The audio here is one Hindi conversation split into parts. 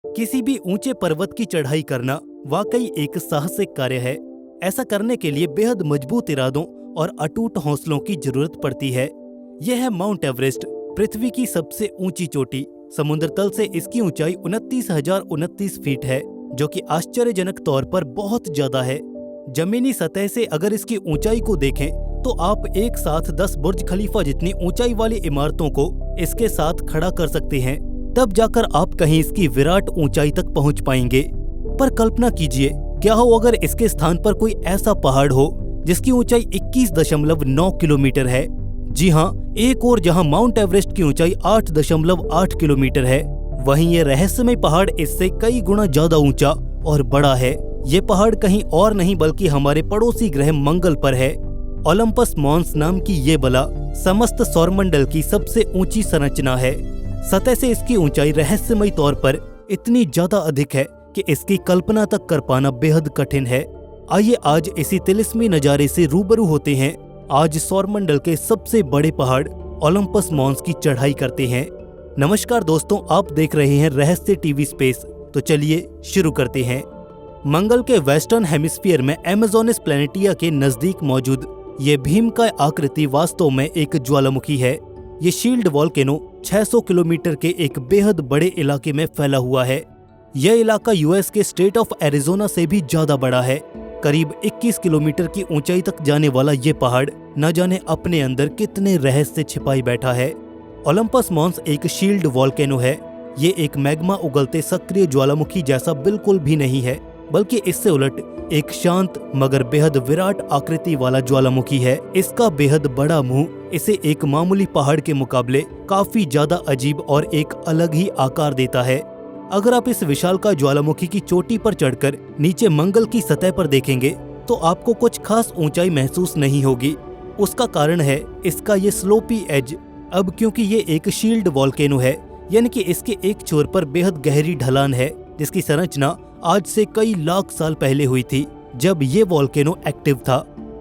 किसी भी ऊंचे पर्वत की चढ़ाई करना वाकई एक साहसिक कार्य है। ऐसा करने के लिए बेहद मजबूत इरादों और अटूट हौसलों की जरूरत पड़ती है। यह है माउंट एवरेस्ट, पृथ्वी की सबसे ऊंची चोटी। समुद्र तल से इसकी ऊंचाई 29,029 फीट है, जो कि आश्चर्यजनक तौर पर बहुत ज्यादा है। जमीनी सतह से अगर इसकी ऊंचाई को देखें तो आप एक साथ 10 बुर्ज खलीफा जितनी ऊंचाई वाली इमारतों को इसके साथ खड़ा कर सकते हैं। तब जाकर आप कहीं इसकी विराट ऊंचाई तक पहुंच पाएंगे। पर कल्पना कीजिए, क्या हो अगर इसके स्थान पर कोई ऐसा पहाड़ हो जिसकी ऊंचाई 21.9 किलोमीटर है। जी हाँ, एक और जहां माउंट एवरेस्ट की ऊंचाई 8.8 किलोमीटर है, वहीं ये रहस्यमय पहाड़ इससे कई गुना ज्यादा ऊंचा और बड़ा है। ये पहाड़ कहीं और नहीं बल्कि हमारे पड़ोसी ग्रह मंगल पर है। ओलंपस मॉन्स नाम की ये बला समस्त सौरमंडल की सबसे ऊंची संरचना है। सतह से इसकी ऊंचाई रहस्यमय तौर पर इतनी ज्यादा अधिक है कि इसकी कल्पना तक कर पाना बेहद कठिन है। आइए आज इसी तिलिस्मी नजारे से रूबरू होते हैं। आज सौरमंडल के सबसे बड़े पहाड़ ओलंपस मॉन्स की चढ़ाई करते हैं। नमस्कार दोस्तों, आप देख रहे हैं रहस्य टीवी स्पेस। तो चलिए शुरू करते हैं। मंगल के वेस्टर्न हेमिस्फीयर में एमेजोनिस प्लैनेटिया के नजदीक मौजूद ये भीमकाय आकृति वास्तव में एक ज्वालामुखी है। ये शील्ड वॉल्केनो 600 किलोमीटर के एक बेहद बड़े इलाके में फैला हुआ है। यह इलाका यूएस के स्टेट ऑफ एरिजोना से भी ज्यादा बड़ा है। करीब 21 किलोमीटर की ऊंचाई तक जाने वाला ये पहाड़ न जाने अपने अंदर कितने रहस्य छिपाई बैठा है। ओलंपस मॉन्स एक शील्ड वॉल्केनो है। ये एक मैग्मा उगलते सक्रिय ज्वालामुखी जैसा बिल्कुल भी नहीं है, बल्कि इससे उलट एक शांत मगर बेहद विराट आकृति वाला ज्वालामुखी है। इसका बेहद बड़ा मुंह इसे एक मामूली पहाड़ के मुकाबले काफी ज्यादा अजीब और एक अलग ही आकार देता है। अगर आप इस विशालकाय ज्वालामुखी की चोटी पर चढ़कर नीचे मंगल की सतह पर देखेंगे तो आपको कुछ खास ऊंचाई महसूस नहीं होगी। उसका कारण है इसका ये स्लोपी एज। अब क्योंकि ये एक शील्ड वॉल्केनो है, यानी कि इसके एक छोर पर बेहद गहरी ढलान है, जिसकी संरचना आज से कई लाख साल पहले हुई थी, जब ये वॉल्केनो एक्टिव था।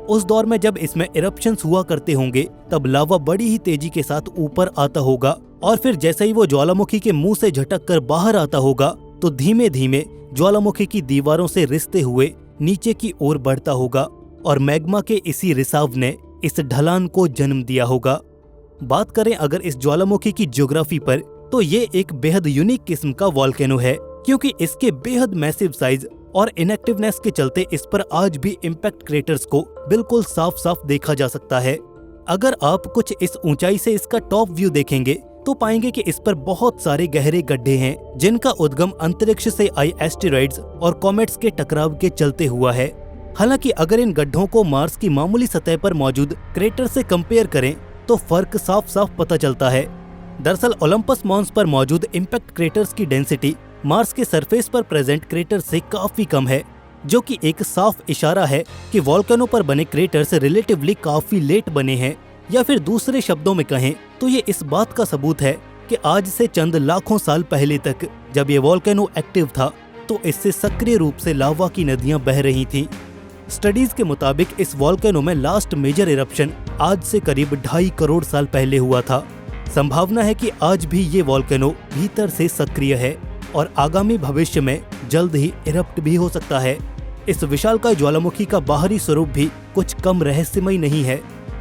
उस दौर में जब इसमें इरप्शंस हुआ करते होंगे, तब लावा बड़ी ही तेजी के साथ ऊपर आता होगा और फिर जैसे ही वो ज्वालामुखी के मुंह से झटक कर बाहर आता होगा तो धीमे धीमे ज्वालामुखी की दीवारों से रिसते हुए नीचे की ओर बढ़ता होगा और मैग्मा के इसी रिसाव ने इस ढलान को जन्म दिया होगा। बात करें अगर इस ज्वालामुखी की ज्योग्राफी पर, तो ये एक बेहद यूनिक किस्म का वॉल्केनो है, क्योंकि इसके बेहद मैसिव साइज और इनएक्टिवनेस के चलते इस पर आज भी इम्पैक्ट क्रेटर्स को बिल्कुल साफ साफ देखा जा सकता है। अगर आप कुछ इस ऊंचाई से इसका टॉप व्यू देखेंगे तो पाएंगे कि इस पर बहुत सारे गहरे गड्ढे हैं, जिनका उद्गम अंतरिक्ष से आई एस्टेरॉइड्स और कॉमेट्स के टकराव के चलते हुआ है। हालांकि अगर इन गड्ढों को मार्स की मामूली सतह पर मौजूद क्रेटर से कंपेयर करें तो फर्क साफ साफ पता चलता है। दरअसल ओलंपस मॉन्स पर मौजूद इम्पैक्ट क्रेटर्स की डेंसिटी मार्स के सरफेस पर प्रेजेंट क्रेटर से काफी कम है, जो कि एक साफ इशारा है कि वॉल्केनो पर बने क्रेटर्स रिलेटिवली काफी लेट बने हैं। या फिर दूसरे शब्दों में कहें तो ये इस बात का सबूत है कि आज से चंद लाखों साल पहले तक जब ये वॉल्केनो एक्टिव था तो इससे सक्रिय रूप से लावा की नदियां बह रही थीं। स्टडीज के मुताबिक इस वॉल्केनो में लास्ट मेजर इरप्शन आज से करीब 2.5 करोड़ साल पहले हुआ था। संभावना है कि आज भी ये वॉल्केनो भीतर से सक्रिय है और आगामी भविष्य में जल्द ही इरप्ट भी हो सकता है। इस विशालकाय ज्वालामुखी का बाहरी स्वरूप भी कुछ कम रहस्यमय नहीं है।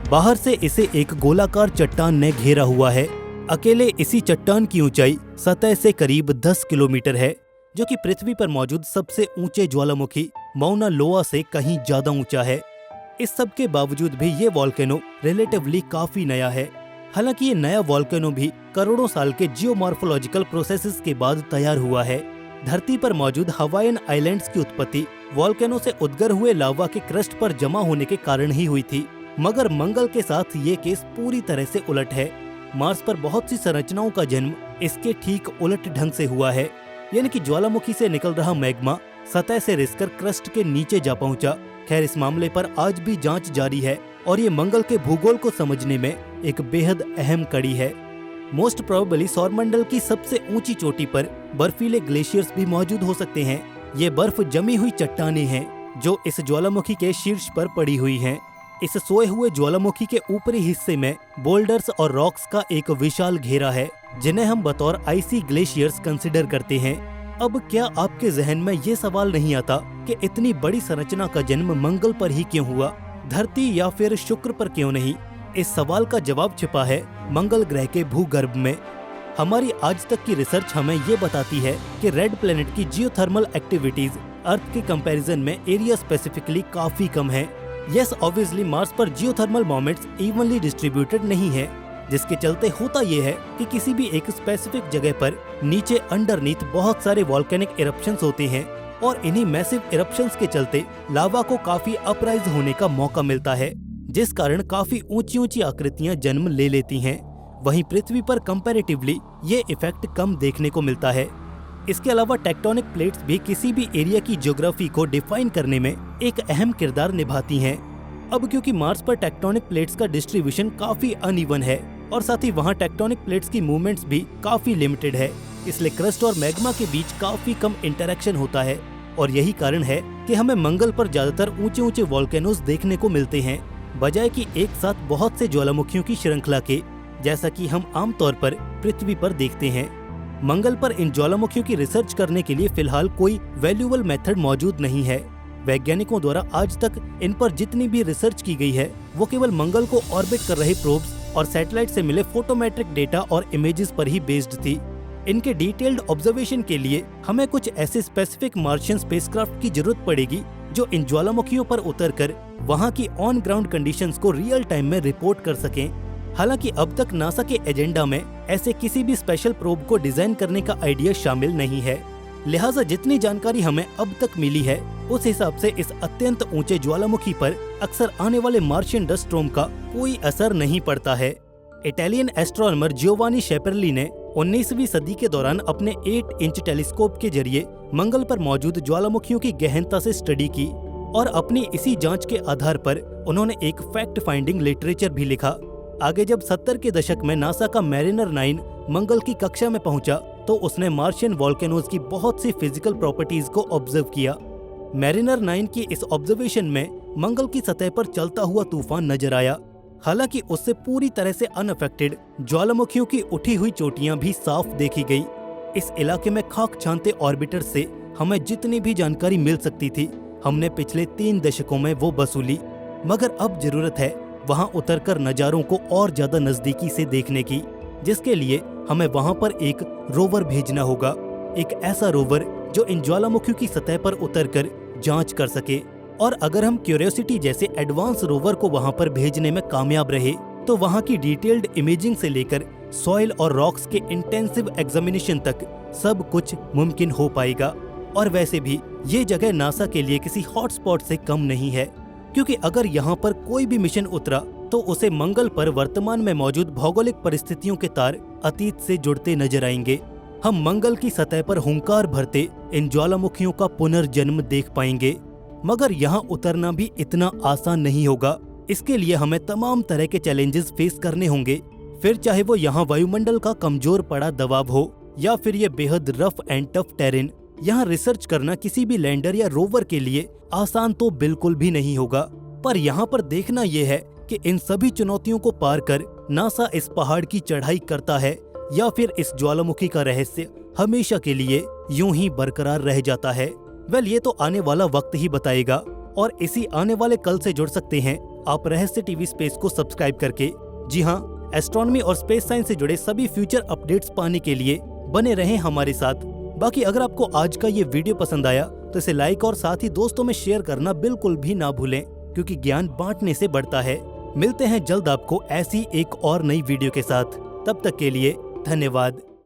बाहर से इसे एक गोलाकार चट्टान ने घेरा हुआ है। अकेले इसी चट्टान की ऊंचाई सतह से करीब 10 किलोमीटर है, जो कि पृथ्वी पर मौजूद सबसे ऊंचे ज्वालामुखी माउना लोआ से कहीं ज्यादा ऊंचा है। इस सब के बावजूद भी ये वॉल्केनो रिलेटिवली काफी नया है। हालांकि ये नया वॉल्केनो भी करोड़ों साल के जियोमॉर्फोलॉजिकल प्रोसेसेस के बाद तैयार हुआ है। धरती पर मौजूद हवाईयन आइलैंड्स की उत्पत्ति वॉल्केनो से उद्गर हुए लावा के क्रस्ट पर जमा होने के कारण ही हुई थी, मगर मंगल के साथ ये केस पूरी तरह से उलट है। मार्स पर बहुत सी संरचनाओं का जन्म इसके ठीक उलट ढंग से हुआ है, यानी कि ज्वालामुखी से निकल रहा मैग्मा सतह से रिसकर क्रस्ट के नीचे जा पहुंचा। खैर, इस मामले पर आज भी जांच जारी है और ये मंगल के भूगोल को समझने में एक बेहद अहम कड़ी है। मोस्ट प्रोबेबली सौरमंडल की सबसे ऊंची चोटी पर बर्फीले ग्लेशियर्स भी मौजूद हो सकते हैं। ये बर्फ जमी हुई चट्टानें हैं जो इस ज्वालामुखी के शीर्ष पर पड़ी हुई हैं। इस सोए हुए ज्वालामुखी के ऊपरी हिस्से में बोल्डर्स और रॉक्स का एक विशाल घेरा है, जिन्हें हम बतौर आइसी ग्लेशियर्स कंसिडर करते हैं। अब क्या आपके जहन में ये सवाल नहीं आता कि इतनी बड़ी संरचना का जन्म मंगल पर ही क्यों हुआ, धरती या फिर शुक्र पर क्यों नहीं? इस सवाल का जवाब छिपा है मंगल ग्रह के भूगर्भ में। हमारी आज तक की रिसर्च हमें ये बताती है कि रेड प्लेनेट की जियोथर्मल एक्टिविटीज अर्थ के कंपैरिजन में एरिया स्पेसिफिकली काफी कम है। यस, ऑब्वियसली मार्स पर जियोथर्मल मोमेंट्स इवनली डिस्ट्रीब्यूटेड नहीं है, जिसके चलते होता ये है कि किसी भी एक स्पेसिफिक जगह पर नीचे अंडरनीथ बहुत सारे वॉल्केनिक इरप्शंस होते हैं और इन्हीं मैसिव इरप्शंस के चलते लावा को काफी अपराइज होने का मौका मिलता है, जिस कारण काफी ऊंची ऊंची आकृतियां जन्म ले लेती हैं। वहीं पृथ्वी पर कंपैरेटिवली ये इफेक्ट कम देखने को मिलता है। इसके अलावा टेक्टोनिक प्लेट्स भी किसी भी एरिया की ज्योग्राफी को डिफाइन करने में एक अहम किरदार निभाती हैं। अब क्योंकि मार्स पर टेक्टोनिक प्लेट्स का डिस्ट्रीब्यूशन काफी अनइवन है और साथ ही वहाँ टेक्टोनिक प्लेट्स की मूवमेंट्स भी काफी लिमिटेड है, इसलिए क्रस्ट और मैग्मा के बीच काफी कम इंटरेक्शन होता है और यही कारण है कि हमें मंगल पर ज्यादातर ऊंचे ऊंचे वॉल्केनोज देखने को मिलते हैं, बजाय कि एक साथ बहुत से ज्वालामुखियों की श्रृंखला के, जैसा कि हम आमतौर पर पृथ्वी पर देखते हैं। मंगल पर इन ज्वालामुखियों की रिसर्च करने के लिए फिलहाल कोई वैल्यूएबल मेथड मौजूद नहीं है। वैज्ञानिकों द्वारा आज तक इन पर जितनी भी रिसर्च की गई है वो केवल मंगल को ऑर्बिट कर रहे प्रोब्स और सैटेलाइट से मिले फोटोमेट्रिक डेटा और इमेजेस पर ही बेस्ड थी। इनके डिटेल्ड ऑब्जर्वेशन के लिए हमें कुछ ऐसे स्पेसिफिक मार्शियन स्पेसक्राफ्ट की जरूरत पड़ेगी जो इन ज्वालामुखियों पर उतरकर वहां की ऑन ग्राउंड कंडीशंस को रियल टाइम में रिपोर्ट कर सकें। हालांकि अब तक नासा के एजेंडा में ऐसे किसी भी स्पेशल प्रोब को डिजाइन करने का आइडिया शामिल नहीं है, लिहाजा जितनी जानकारी हमें अब तक मिली है उस हिसाब से इस अत्यंत ऊंचे ज्वालामुखी पर अक्सर आने वाले मार्शियन डस्ट स्टॉर्म का कोई असर नहीं पड़ता है। इटालियन एस्ट्रोनॉमर जियोवानी शेपेरली ने 19वीं सदी के दौरान अपने 8 इंच टेलीस्कोप के जरिए मंगल पर मौजूद ज्वालामुखियों की गहनता से स्टडी की और अपनी इसी जांच के आधार पर उन्होंने एक फैक्ट फाइंडिंग लिटरेचर भी लिखा। आगे जब 70 के दशक में नासा का मैरिनर 9 मंगल की कक्षा में पहुंचा तो उसने मार्शियन वॉल्केनोज की बहुत सी फिजिकल प्रॉपर्टीज को ऑब्जर्व किया। मैरिनर 9 की इस ऑब्जर्वेशन में मंगल की सतह पर चलता हुआ तूफान नजर आया। हालांकि उससे पूरी तरह से अनअफेक्टेड ज्वालामुखियों की उठी हुई चोटियां भी साफ देखी गई। इस इलाके में खाक छानते ऑर्बिटर से हमें जितनी भी जानकारी मिल सकती थी हमने पिछले 3 दशकों में वो वसूली, मगर अब जरूरत है वहां उतरकर नजारों को और ज्यादा नजदीकी से देखने की, जिसके लिए हमें वहां पर एक रोवर भेजना होगा, एक ऐसा रोवर जो इन ज्वालामुखियों की सतह पर उतरकर जांच कर सके। और अगर हम क्यूरियोसिटी जैसे एडवांस रोवर को वहां पर भेजने में कामयाब रहे तो वहां की डिटेल्ड इमेजिंग से लेकर सॉइल और रॉक्स के इंटेंसिव एग्जामिनेशन तक सब कुछ मुमकिन हो पाएगा। और वैसे भी ये जगह नासा के लिए किसी हॉटस्पॉट से कम नहीं है, क्योंकि अगर यहाँ पर कोई भी मिशन उतरा तो उसे मंगल पर वर्तमान में मौजूद भौगोलिक परिस्थितियों के तार अतीत से जुड़ते नजर आएंगे। हम मंगल की सतह पर हुंकार भरते इन ज्वालामुखियों का पुनर्जन्म देख पाएंगे, मगर यहाँ उतरना भी इतना आसान नहीं होगा। इसके लिए हमें तमाम तरह के चैलेंजेस फेस करने होंगे, फिर चाहे वो यहाँ वायुमंडल का कमजोर पड़ा दबाव हो या फिर ये बेहद रफ एंड टफ टेरेन। यहाँ रिसर्च करना किसी भी लैंडर या रोवर के लिए आसान तो बिल्कुल भी नहीं होगा, पर यहाँ पर देखना यह है कि इन सभी चुनौतियों को पार कर नासा इस पहाड़ की चढ़ाई करता है या फिर इस ज्वालामुखी का रहस्य हमेशा के लिए यूं ही बरकरार रह जाता है। वेल, ये तो आने वाला वक्त ही बताएगा। और इसी आने वाले कल से जुड़ सकते हैं आप रहस्य टीवी स्पेस को सब्सक्राइब करके। जी हाँ, एस्ट्रोनॉमी और स्पेस साइंस से जुड़े सभी फ्यूचर अपडेट्स पाने के लिए बने रहें हमारे साथ। बाकी अगर आपको आज का ये वीडियो पसंद आया तो इसे लाइक और साथ ही दोस्तों में शेयर करना बिल्कुल भी ना भूलें, क्योंकि ज्ञान बांटने से बढ़ता है। मिलते हैं जल्द आपको ऐसी एक और नई वीडियो के साथ। तब तक के लिए धन्यवाद।